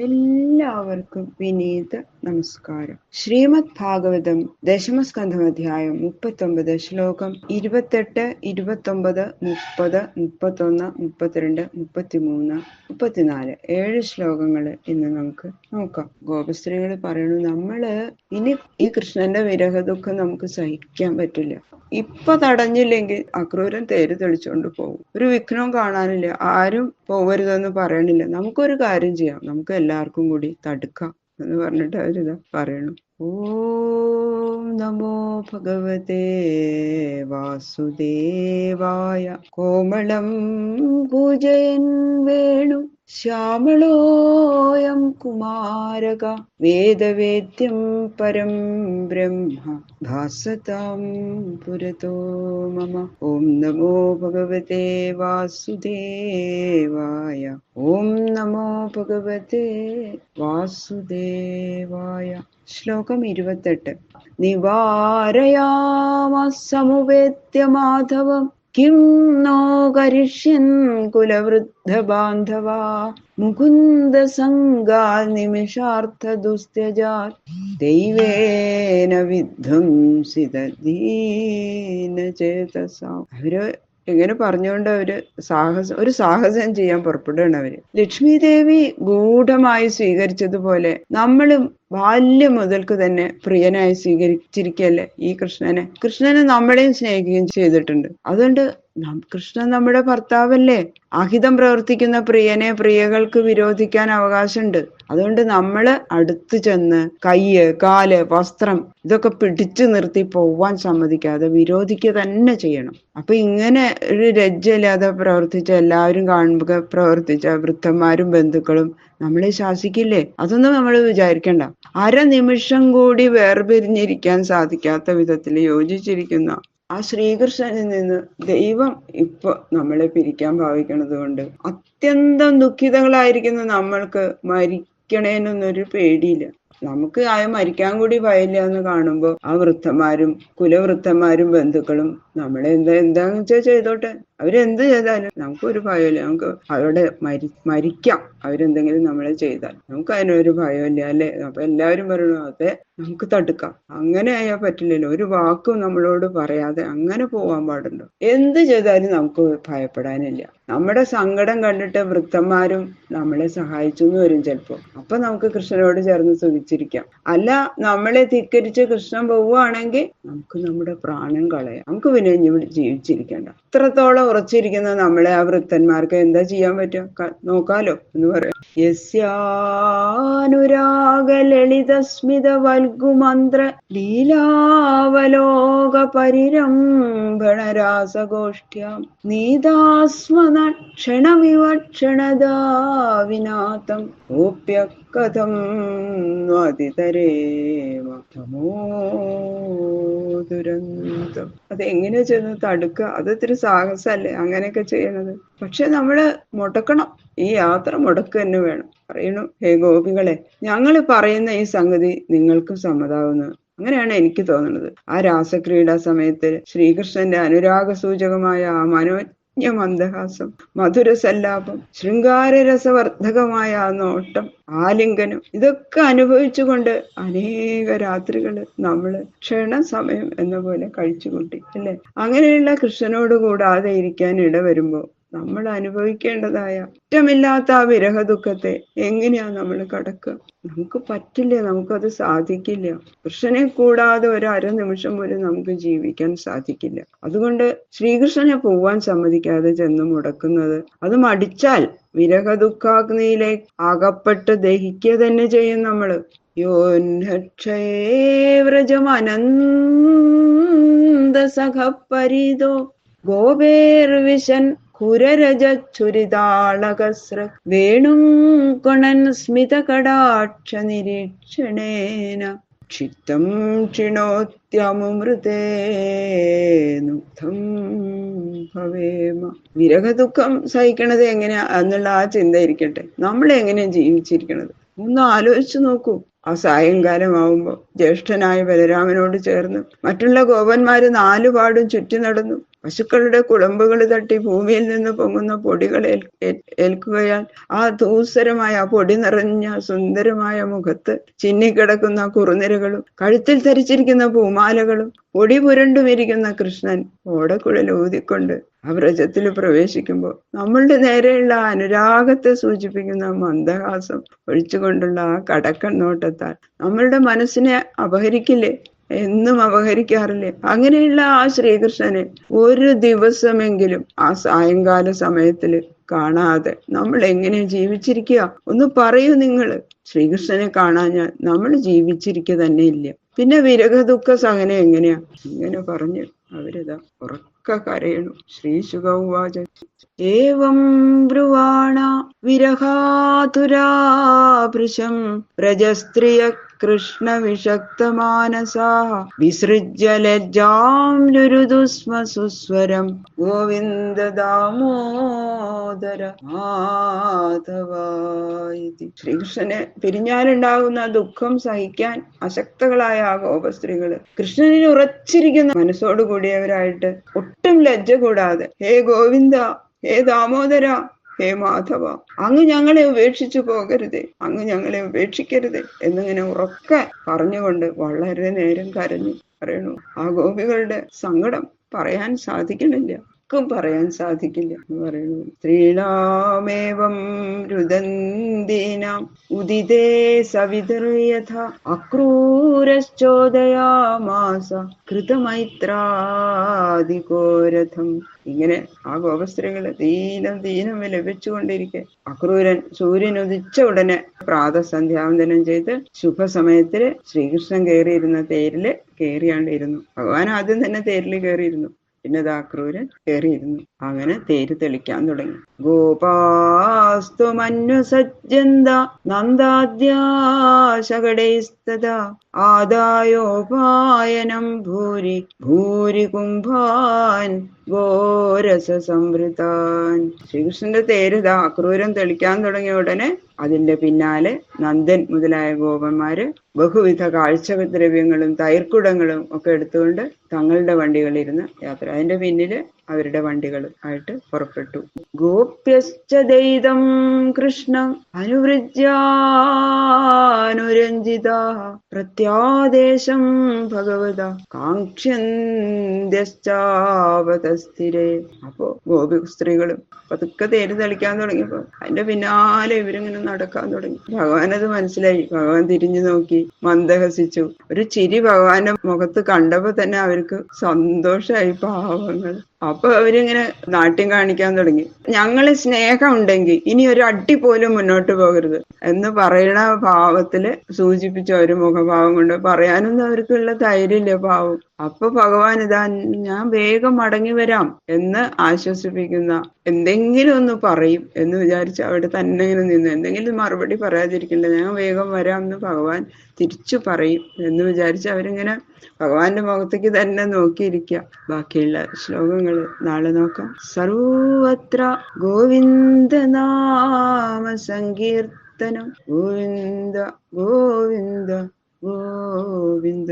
എല്ലാവർക്കും വിനീത നമസ്കാരം. ശ്രീമദ് ഭാഗവതം ദശമസ്കന്ധം അധ്യായം 39 ശ്ലോകം 28, 29, 30, 31, 32, 33, 34 7 ശ്ലോകങ്ങൾ ഇന്ന് നമുക്ക് നോക്കാം. ഗോപസ്ത്രീകൾ പറയുന്നു, നമ്മള് ഇനി ഈ കൃഷ്ണന്റെ വിരഹ ദുഃഖം നമുക്ക് സഹിക്കാൻ പറ്റില്ല. ഇപ്പൊ തടഞ്ഞില്ലെങ്കിൽ അക്രൂരൻ തേര് തെളിച്ചോണ്ട് പോകും. ഒരു വിഘ്നവും കാണാനില്ല, ആരും പോകരുതെന്ന് പറയണില്ല. നമുക്കൊരു കാര്യം ചെയ്യാം, നമുക്ക് എല്ലാവർക്കും കൂടി തടുക്കാം എന്ന് പറഞ്ഞിട്ട് അവരിതാ പറയണു. ഓം നമോ ഭഗവതേ വാസുദേവായ. കോമളം പൂജയൻ വേണു ശ്യാമളോയം കുമാരക. വേദവേദ്യം പരം ബ്രഹ്മ ഭാസതാം പുരതോ മമ. ഓം നമോ ഭഗവതേ വാസുദേവായ. ഓം നമോ ഭഗവതേ വാസുദേവായ. ശ്ലോകം 28. നിവാരയാമ സമുപേത്യ മാധവം കിം നോ കരിഷ്യൻ കുലവൃദ്ധ ബാന്ധവാ. മുകുന്ദ സംഗാ നിമിഷാർത്ഥ ദുസ്ത്യജാത് ദൈവേന വിധ്വംസിത ദീനചേതസാ. അവര് ഇങ്ങനെ പറഞ്ഞുകൊണ്ട് ഒരു സാഹസം ചെയ്യാൻ പുറപ്പെടുകയാണ് അവര്. ലക്ഷ്മി ദേവി ഗൂഢമായി സ്വീകരിച്ചതുപോലെ നമ്മളും ബാല്യം മുതൽക്ക് തന്നെ പ്രിയനായി സ്വീകരിച്ചിരിക്കല്ലേ ഈ കൃഷ്ണനെ നമ്മളെയും സ്നേഹിക്കുകയും ചെയ്തിട്ടുണ്ട്. അതുകൊണ്ട് കൃഷ്ണൻ നമ്മുടെ ഭർത്താവല്ലേ. അഹിതം പ്രവർത്തിക്കുന്ന പ്രിയകൾക്ക് വിരോധിക്കാൻ അവകാശമുണ്ട്. അതുകൊണ്ട് നമ്മള് അടുത്തു ചെന്ന് കയ്യ്, കാല്, വസ്ത്രം ഇതൊക്കെ പിടിച്ചു നിർത്തി പോവാൻ സമ്മതിക്കാതെ വിരോധിക്കുക തന്നെ ചെയ്യണം. അപ്പൊ ഇങ്ങനെ ഒരു ലജ്ജയില്ലാതെ പ്രവർത്തിച്ച, എല്ലാവരും കാണുമ്പോൾ പ്രവർത്തിച്ച വൃദ്ധന്മാരും ബന്ധുക്കളും നമ്മളെ ശാസിക്കില്ലേ? അതൊന്നും നമ്മൾ വിചാരിക്കണ്ട. അരനിമിഷം കൂടി വേർപിരിഞ്ഞിരിക്കാൻ സാധിക്കാത്ത വിധത്തിൽ യോജിച്ചിരിക്കുന്ന ആ ശ്രീകൃഷ്ണനിൽ നിന്ന് ദൈവം ഇപ്പൊ നമ്മളെ പിരിക്കാൻ ഭാവിക്കണത് കൊണ്ട് അത്യന്തം ദുഃഖിതകളായിരിക്കുന്ന നമ്മൾക്ക് മരിക്കണേനൊന്നൊരു പേടിയില്ല. നമുക്ക് മരിക്കാൻ കൂടി ഭയമില്ല എന്ന് കാണുമ്പോൾ ആ കുലവൃദ്ധന്മാരും ബന്ധുക്കളും നമ്മളെ എന്താന്ന് വെച്ചാൽ ചെയ്തോട്ടെ, അവരെന്ത് ചെയ്താലും നമുക്കൊരു ഭയമില്ല. നമുക്ക് അവരുടെ മരിക്കാം, അവരെന്തെങ്കിലും നമ്മളെ ചെയ്താൽ നമുക്ക് അതിനൊരു ഭയമില്ല അല്ലെ. അപ്പൊ എല്ലാവരും പറയണു, അതെ നമുക്ക് തടുക്കാം. അങ്ങനെ ആയാൽ പറ്റില്ലല്ലോ. ഒരു വാക്കും നമ്മളോട് പറയാതെ അങ്ങനെ പോവാൻ പാടുണ്ടോ? എന്ത് ചെയ്താലും നമുക്ക് ഭയപ്പെടാനില്ല. നമ്മുടെ സങ്കടം കണ്ടിട്ട് വൃദ്ധന്മാരും നമ്മളെ സഹായിച്ചു എന്ന് വരും ചിലപ്പോ. അപ്പൊ നമുക്ക് കൃഷ്ണനോട് ചേർന്ന് സുഖിച്ചിരിക്കാം. അല്ല, നമ്മളെ ധിക്കരിച്ച് കൃഷ്ണൻ പോവുകയാണെങ്കിൽ നമുക്ക് നമ്മുടെ പ്രാണൻ കളയാം. നമുക്ക് പിന്നെ ഇവിടെ ജീവിച്ചിരിക്കണ്ട. ഇത്രത്തോളം ഉറച്ചിരിക്കുന്ന നമ്മളെ ആ വൃദ്ധന്മാർക്ക് എന്താ ചെയ്യാൻ പറ്റുക? നോക്കാലോ എന്ന് പറയാം. യസ്യാനുരാഗ ലളിത സ്മിത വൽഗുമന്ത്ര ലീലാവലോക പരിരംഭണ രാസഗോഷ്ഠ്യാം നീതാസ്മന ക്ഷണമിവ ക്ഷണദാവിനാഥം ഓപ്യ കഥം അതിതരേമ തമോ ദുരന്തം. അതെങ്ങനെ ചെന്ന് തടുക്കുക? അതൊത്തിരി സാഹസല്ലേ അങ്ങനെയൊക്കെ ചെയ്യണത്. പക്ഷെ നമ്മള് മുടക്കണം, ഈ യാത്ര മുടക്കുക തന്നെ വേണം. പറയണു, ഹേ ഗോപികളെ, ഞങ്ങൾ പറയുന്ന ഈ സംഗതി നിങ്ങൾക്കും സമ്മതാവുന്നു. അങ്ങനെയാണ് എനിക്ക് തോന്നുന്നത്. ആ രാസക്രീഡാ സമയത്ത് ശ്രീകൃഷ്ണന്റെ അനുരാഗ സൂചകമായ ആ മന്ദഹാസം, മധുരസല്ലാപം, ശൃംഗാരരസവർദ്ധകമായ ആ നോട്ടം, ആലിംഗനം, ഇതൊക്കെ അനുഭവിച്ചുകൊണ്ട് അനേക രാത്രികള് നമ്മള് ക്ഷണസമയം എന്ന പോലെ കഴിച്ചുകൂട്ടി അല്ലെ. അങ്ങനെയുള്ള കൃഷ്ണനോട് കൂടാതെ ഇരിക്കാൻ ഇടവരുമ്പോ നമ്മൾ അനുഭവിക്കേണ്ടതായ ഇഷ്ടമില്ലാത്ത ആ വിരഹ ദുഃഖത്തെ എങ്ങനെയാ നമ്മൾ കടക്കുക? നമുക്ക് പറ്റില്ല, നമുക്കത് സാധിക്കില്ല. കൃഷ്ണനെ കൂടാതെ ഒരു അരനിമിഷം പോലും നമുക്ക് ജീവിക്കാൻ സാധിക്കില്ല. അതുകൊണ്ട് ശ്രീകൃഷ്ണനെ പോവാൻ സമ്മതിക്കാതെ ചെന്ന് മുടക്കുന്നത്, അത് മടിച്ചാൽ വിരഹ ദുഃഖാഗ്നിയിലേക്ക് അകപ്പെട്ട് ദഹിക്കുക തന്നെ ചെയ്യും നമ്മള്. യോന്നക്ഷയേ വ്രജമനന്ത സഖപരിതോ ഗോപേർവിശൻ കുരരജുരിതാളകസ്ര വേണും കൊണൻ സ്മിത കടാക്ഷ നിരീക്ഷണേന ക്ഷിപ്തം ക്ഷീണോത്യമൃതേനുഗ്ധം ഭവേമ. വിരഹദുഃഖം സഹിക്കണത് എങ്ങനെയാ എന്നുള്ള ആ ചിന്ത ഇരിക്കട്ടെ. നമ്മളെങ്ങനെയാ ജീവിച്ചിരിക്കണത് ഒന്ന് ആലോചിച്ചു നോക്കൂ. ആ സായങ്കാലമാവുമ്പോൾ ജ്യേഷ്ഠനായ ബലരാമനോട് ചേർന്ന് മറ്റുള്ള ഗോപന്മാര് നാലുപാടും ചുറ്റി നടന്നു. പശുക്കളുടെ കുളമ്പുകൾ തട്ടി ഭൂമിയിൽ നിന്ന് പൊങ്ങുന്ന പൊടികൾ ഏൽക്കുകയാൽ ആ ധൂസരമായ ആ പൊടി നിറഞ്ഞ സുന്ദരമായ മുഖത്ത് ചിന്നിക്കിടക്കുന്ന കുറുനിരകളും കഴുത്തിൽ ധരിച്ചിരിക്കുന്ന പൂമാലകളും പൊടി പുരണ്ടുമിരിക്കുന്ന കൃഷ്ണൻ ഓടക്കുഴൽ ഊതിക്കൊണ്ട് ആ വ്രജത്തിൽ പ്രവേശിക്കുമ്പോൾ നമ്മളുടെ നേരെയുള്ള അനുരാഗത്തെ സൂചിപ്പിക്കുന്ന മന്ദഹാസം ഒഴിച്ചുകൊണ്ടുള്ള ആ കടക്കൻ നോട്ടത്താൽ നമ്മളുടെ മനസ്സിനെ അപഹരിക്കില്ലേ? എന്നും അപഹരിക്കാറില്ലേ? അങ്ങനെയുള്ള ആ ശ്രീകൃഷ്ണനെ ഒരു ദിവസമെങ്കിലും ആ സായങ്കാല സമയത്തില് കാണാതെ നമ്മൾ എങ്ങനെ ജീവിച്ചിരിക്കുക? ഒന്ന് പറയൂ നിങ്ങള്. ശ്രീകൃഷ്ണനെ കാണാഞ്ഞാൽ നമ്മൾ ജീവിച്ചിരിക്കുക തന്നെ ഇല്ല. പിന്നെ വിരഹ ദുഃഖ സഹനം എങ്ങനെയാ? ഇങ്ങനെ പറഞ്ഞ് അവരിതാ ഉറക്ക കരയണു. ശ്രീശുക ഉവാച ഏവം ബ്രുവാണ വിരഹാതുരാഭൃശം വ്രജസ്ത്രിയ കൃഷ്ണ വിഷക്തമാനസാ വിസൃജ്യ ലജ്ജാം ലുരുദു സ്മ സുസ്വരം ഗോവിന്ദ ദാമോദര മാധവ. ശ്രീകൃഷ്ണനെ പിരിഞ്ഞാലുണ്ടാകുന്ന ദുഃഖം സഹിക്കാൻ അശക്തകളായ ആ ഗോപസ്ത്രീകള് കൃഷ്ണനിൽ ഉറച്ചിരിക്കുന്ന മനസ്സോടുകൂടിയവരായിട്ട് ഒട്ടും ലജ്ജ കൂടാതെ ഹേ ഗോവിന്ദ, ഹേ ദാമോദര, ഹേ മാധവ, അങ്ങ് ഞങ്ങളെ ഉപേക്ഷിച്ചു പോകരുതേ, അങ്ങ് ഞങ്ങളെ ഉപേക്ഷിക്കരുതേ എന്നിങ്ങനെ ഉറക്കെ പറഞ്ഞുകൊണ്ട് വളരെ നേരം കരഞ്ഞു. പറയണു, ആ ഗോപികളുടെ സങ്കടം പറയാൻ സാധിക്കണില്ല, പറയാൻ സാധിക്കില്ല എന്ന് പറയുന്നു. സ്ത്രീണാമേവം രുദന്തീനാം ഉദിതേ സവിതർയഥ അക്രൂരശ്ചോദയാമാസ കൃതമൈത്രാദികോരഥം. ഇങ്ങനെ ആ ഗോപസ്ത്രീകള് ദീനം വിലപിച്ചുകൊണ്ടിരിക്കെ അക്രൂരൻ സൂര്യൻ ഉദിച്ച ഉടനെ പ്രാതസന്ധ്യാവന്തനം ചെയ്ത് ശുഭസമയത്തില് ശ്രീകൃഷ്ണൻ കയറിയിരുന്ന തേരില് കയറിയാണ്ടിരുന്നു. ഭഗവാൻ ആദ്യം തന്നെ തേരില് കയറിയിരുന്നു. പിന്നെ അക്രൂരൻ കയറിയിരുന്നു. അങ്ങനെ തേര് തെളിക്കാൻ തുടങ്ങി. ഗോപാസ്തു മന്വസജ്ജന്ത നന്ദാദ്യാശകടൈസ്തദാ ആദായോപായനം ഭൂരി ഭൂരി കുംഭാൻ ഗോരസ സംവൃതാൻ. ശ്രീകൃഷ്ണന്റെ തേര് അക്രൂരൻ തെളിക്കാൻ തുടങ്ങിയ ഉടനെ അതിന്റെ പിന്നാലെ നന്ദൻ മുതലായ ഗോപന്മാര് ബഹുവിധ കാഴ്ചദ്രവ്യങ്ങളും തൈർക്കുടങ്ങളും ഒക്കെ എടുത്തുകൊണ്ട് തങ്ങളുടെ വണ്ടികളിരുന്ന് യാത്ര. അതിന്റെ പിന്നില് അവരുടെ വണ്ടികൾ ആയിട്ട് പുറപ്പെട്ടു. ഗോപ്യശ്ചദൈതം കൃഷ്ണം അനുവൃജ്യാനുരഞ്ജിത പ്രത്യാദേശം ഭഗവത കാക്ഷ്യന്ത്യശ്ചാവതസ്ഥിരേ. അപ്പോ ഗോപി സ്ത്രീകളും പതുക്കെ തേര് തെളിക്കാൻ തുടങ്ങിയപ്പോ അതിന്റെ പിന്നാലെ ഇവരിങ്ങനെ നടക്കാൻ തുടങ്ങി. ഭഗവാൻ അത് മനസ്സിലായി. ഭഗവാൻ തിരിഞ്ഞു നോക്കി മന്ദഹസിച്ചു. ഒരു ചിരി ഭഗവാന്റെ മുഖത്ത് കണ്ടപ്പോ തന്നെ അവർക്ക് സന്തോഷമായി. പാവങ്ങൾ. അപ്പൊ അവരിങ്ങനെ നാട്യം കാണിക്കാൻ തുടങ്ങി. ഞങ്ങള് സ്നേഹം ഉണ്ടെങ്കിൽ ഇനി ഒരു അടി പോലും മുന്നോട്ട് പോകരുത് എന്ന് പറയുന്ന ഭാവത്തില് സൂചിപ്പിച്ച ഒരു മുഖഭാവം കൊണ്ട് പറയാനൊന്നും അവർക്കുള്ള ധൈര്യമില്ല പാവം. അപ്പൊ ഭഗവാൻ ഇതാ ഞാൻ വേഗം മടങ്ങി വരാം എന്ന് ആശ്വസിപ്പിക്കുന്ന എന്തെങ്കിലും ഒന്ന് പറയും എന്ന് വിചാരിച്ച് അവിടെ തന്നെ ഇങ്ങനെ നിന്ന് എന്തെങ്കിലും മറുപടി പറയാതിരിക്കില്ല. ഞാൻ വേഗം വരാം എന്ന് ഭഗവാൻ തിരിച്ചു പറയും എന്ന് വിചാരിച്ച് അവരിങ്ങനെ ഭഗവാന്റെ മുഖത്തേക്ക് തന്നെ നോക്കിയിരിക്കുക. ബാക്കിയുള്ള ശ്ലോകങ്ങൾ നാളെ നോക്കാം. സർവത്ര ഗോവിന്ദ നാമ സങ്കീർത്തനം. ഗോവിന്ദ ഗോവിന്ദ ഗോവിന്ദ.